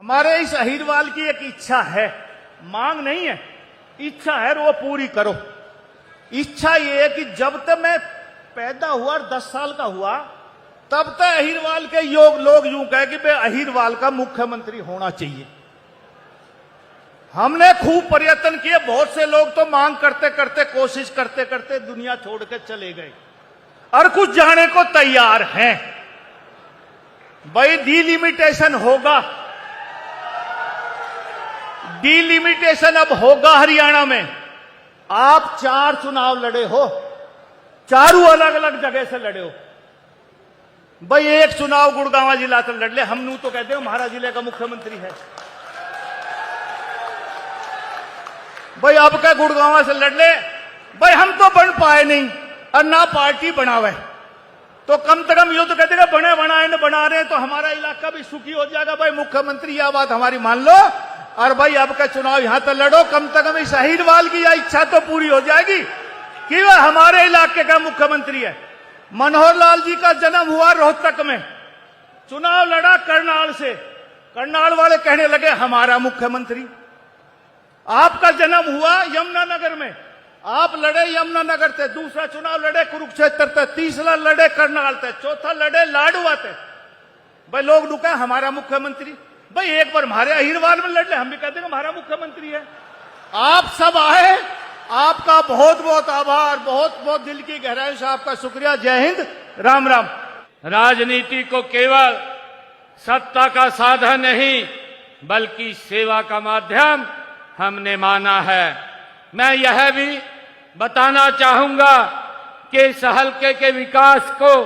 हमारे इस अहिरवाल की एक इच्छा है, मांग नहीं है, इच्छा है, वो पूरी करो। इच्छा ये है कि जब तक मैं पैदा हुआ और 10 साल का हुआ तब तक अहिरवाल के लोग यूं कहे कि भाई अहिरवाल का मुख्यमंत्री होना चाहिए। हमने खूब प्रयत्न किए, बहुत से लोग तो मांग करते करते, कोशिश करते करते दुनिया छोड़ के चले गए और कुछ जाने को तैयार हैं। भाई डिलिमिटेशन होगा, डिलिमिटेशन अब होगा हरियाणा में। आप 4 चुनाव लड़े हो, चारों अलग अलग जगह से लड़े हो। भाई एक चुनाव गुड़गांव जिला से लड़ ले, हम नू तो कहते हो हमारा जिले का मुख्यमंत्री है। भाई अब क्या गुड़गांव से लड़ ले, भाई हम तो बन पाए नहीं और ना पार्टी बनावे, तो कम से कम ये तो कहते हैं बने बनाए न बना रहे तो हमारा इलाका भी सुखी हो जाएगा। भाई मुख्यमंत्री यह बात हमारी मान लो और भाई अब का चुनाव यहां तक लड़ो, कम से कम इस अहिरवाल की यह इच्छा तो पूरी हो जाएगी कि वह हमारे इलाके का मुख्यमंत्री है। मनोहर लाल जी का जन्म हुआ रोहतक में, चुनाव लड़ा करनाल से, करनाल वाले कहने लगे हमारा मुख्यमंत्री। आपका जन्म हुआ यमुनानगर में, आप लड़े यमुनानगर से, दूसरा चुनाव लड़े कुरुक्षेत्र से, तीसरा लड़े करनाल से, चौथा लड़े लाडवा से। भाई लोग रुका हमारा मुख्यमंत्री। भाई एक बार हमारे अहिरवाल में लड़ ले, हम भी कहते हैं हमारा मुख्यमंत्री है। आप सब आए, आपका बहुत बहुत आभार, बहुत बहुत दिल की गहराई से आपका शुक्रिया। जय हिंद, राम राम। राजनीति को केवल सत्ता का साधन नहीं बल्कि सेवा का माध्यम हमने माना है। मैं यह भी बताना चाहूंगा कि इस हलके के विकास को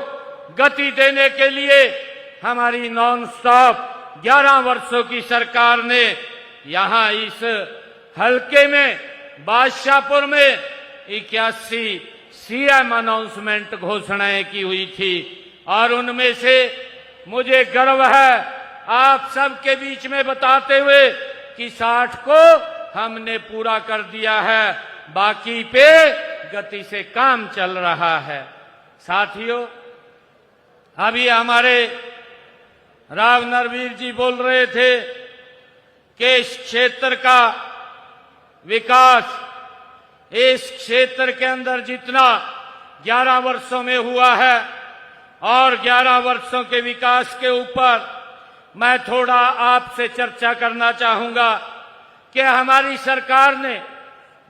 गति देने के लिए हमारी नॉन स्टॉप 11 वर्षों की सरकार ने यहां इस हलके में बादशाहपुर में 81 सीएम अनाउंसमेंट घोषणाएं की हुई थी और उनमें से मुझे गर्व है आप सबके बीच में बताते हुए कि 60 को हमने पूरा कर दिया है, बाकी पे गति से काम चल रहा है। साथियों, अभी हमारे राव नरवीर जी बोल रहे थे कि इस क्षेत्र का विकास, इस क्षेत्र के अंदर जितना 11 वर्षों में हुआ है और 11 वर्षों के विकास के ऊपर मैं थोड़ा आपसे चर्चा करना चाहूंगा कि हमारी सरकार ने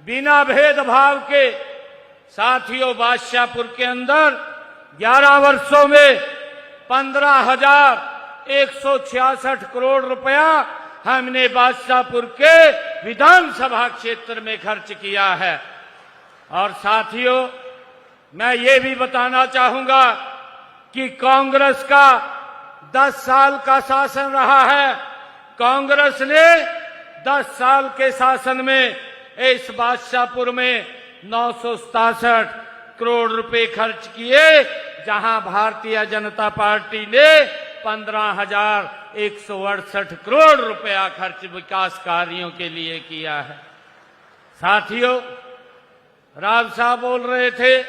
बिना भेदभाव के, साथियों बादशाहपुर के अंदर 11 वर्षों में 15,166 करोड़ रुपया हमने बादशाहपुर के विधानसभा क्षेत्र में खर्च किया है। और साथियों, मैं ये भी बताना चाहूंगा कि कांग्रेस का 10 साल का शासन रहा है। कांग्रेस ने 10 साल के शासन में इस बादशाहपुर में 967 करोड़ रुपए खर्च किए, जहां भारतीय जनता पार्टी ने 15,168 करोड़ रुपया खर्च विकास कार्यों के लिए किया है। साथियों, राव साहब बोल रहे थे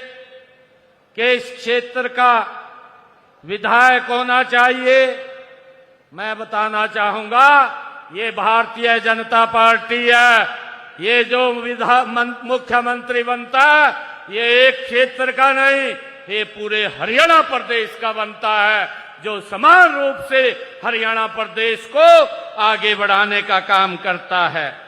कि इस क्षेत्र का विधायक होना चाहिए। मैं बताना चाहूंगा ये भारतीय जनता पार्टी है। ये जो मुख्यमंत्री बनता है ये एक क्षेत्र का नहीं, ये पूरे हरियाणा प्रदेश का बनता है, जो समान रूप से हरियाणा प्रदेश को आगे बढ़ाने का काम करता है।